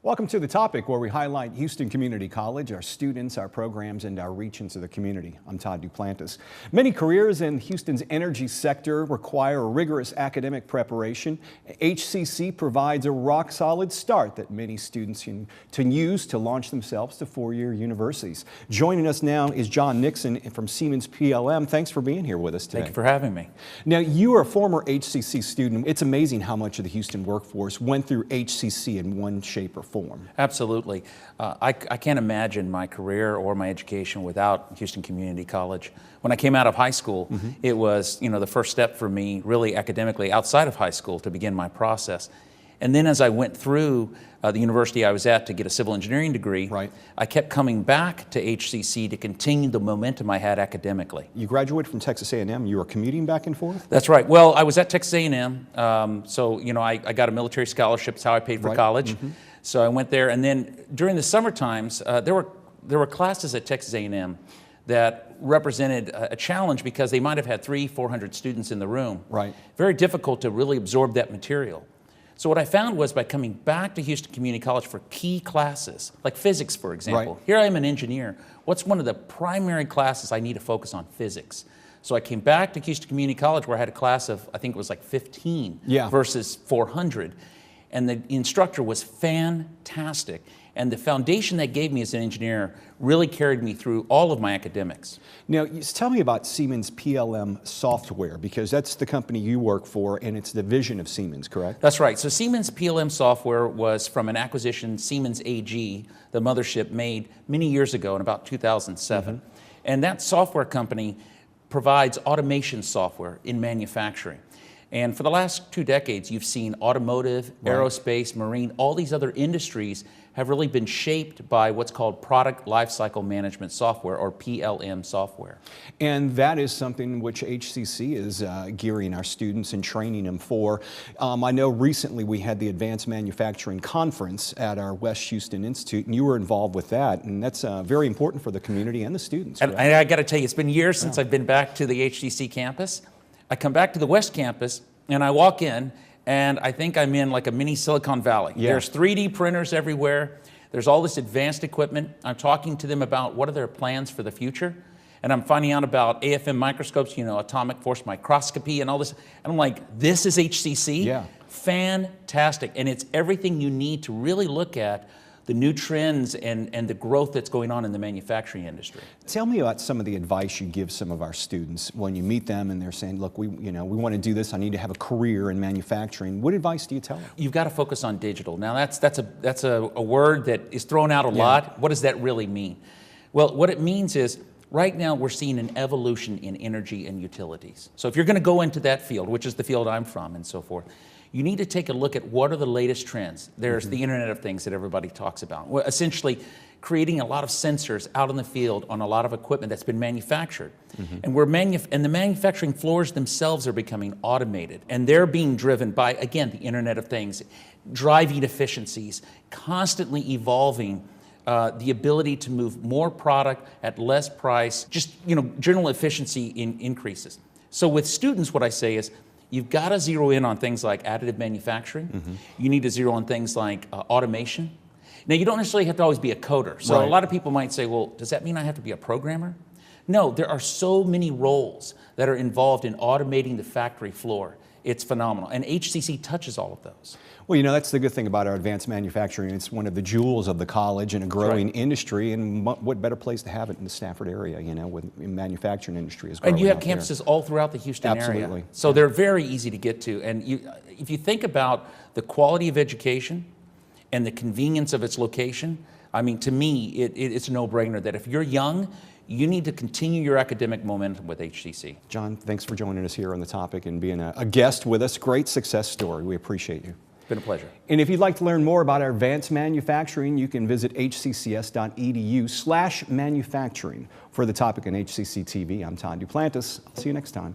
Welcome to The Topic, where we highlight Houston Community College, our students, our programs, and our reach into the community. I'm Todd Duplantis. Many careers in Houston's energy sector require rigorous academic preparation. HCC provides a rock-solid start that many students can use to launch themselves to four-year universities. Joining us now is John Nixon from Siemens PLM. Thanks for being here with us today. Thank you for having me. Now, you are a former HCC student. It's amazing how much of the Houston workforce went through HCC in one shape or form. Absolutely. I can't imagine my career or my education without Houston Community College. When I came out of high school, it was, the first step for me really academically outside of high school to begin my process. And then as I went through the university I was at to get a civil engineering degree, I kept coming back to HCC to continue the momentum I had academically. You graduated from Texas A&M. You were commuting back and forth? That's right. Well, I was at Texas A&M, so I got a military scholarship. It's how I paid for college. So I went there, and then during the summer times, there were classes at Texas A&M that represented a challenge because they might have had 300-400 students in the room. Very difficult to really absorb that material. So what I found was by coming back to Houston Community College for key classes, like physics, for example. Here I am an engineer. What's one of the primary classes I need to focus on? Physics. So I came back to Houston Community College where I had a class of, I think it was like 15 versus 400. And the instructor was fantastic. And the foundation they gave me as an engineer really carried me through all of my academics. Now, tell me about Siemens PLM software, because that's the company you work for, and it's the division of Siemens, correct? That's right. So Siemens PLM software was from an acquisition Siemens AG, the mothership, made many years ago in about 2007. And that software company provides automation software in manufacturing. And for the last 2 decades, you've seen automotive, aerospace, marine, all these other industries have really been shaped by what's called product lifecycle management software, or PLM software. And that is something which HCC is gearing our students and training them for. I know recently we had the Advanced Manufacturing Conference at our West Houston Institute, and you were involved with that, and that's very important for the community and the students. And I got to tell you, it's been years since I've been back to the HCC campus. I come back to the West Campus, and I walk in, and I think I'm in like a mini Silicon Valley. There's 3D printers everywhere. There's all this advanced equipment. I'm talking to them about what are their plans for the future, and I'm finding out about AFM microscopes, atomic force microscopy and all this. And I'm like, this is HCC? Fantastic. And it's everything you need to really look at the new trends and the growth that's going on in the manufacturing industry. Tell me about some of the advice you give some of our students when you meet them and they're saying, look, we want to do this, I need to have a career in manufacturing. What advice do you tell them? You've got to focus on digital. Now that's a word that is thrown out a lot. What does that really mean? Well, what it means is, right now we're seeing an evolution in energy and utilities. So if you're going to go into that field, which is the field I'm from and so forth, you need to take a look at what are the latest trends. There's the Internet of Things that everybody talks about. Well, essentially creating a lot of sensors out in the field on a lot of equipment that's been manufactured. And the manufacturing floors themselves are becoming automated, and they're being driven by, again, the Internet of Things, driving efficiencies, constantly evolving the ability to move more product at less price, just general efficiency increases. So with students, what I say is, you've got to zero in on things like additive manufacturing. You need to zero on things like automation. Now, you don't necessarily have to always be a coder. So a lot of people might say, well, does that mean I have to be a programmer? No, there are so many roles that are involved in automating the factory floor. It's phenomenal. And HCC touches all of those. Well, that's the good thing about our advanced manufacturing. It's one of the jewels of the college and a growing industry, and what better place to have it in the Stafford area, with manufacturing industry is growing. And you have campuses all throughout the Houston area. So they're very easy to get to. And if you think about the quality of education and the convenience of its location, I mean, to me, it's a no-brainer that if you're young, you need to continue your academic momentum with HCC. John, thanks for joining us here on The Topic and being a guest with us. Great success story. We appreciate you. It's been a pleasure. And if you'd like to learn more about our advanced manufacturing, you can visit hccs.edu/manufacturing. For The Topic on HCC TV, I'm Todd Duplantis. I'll see you next time.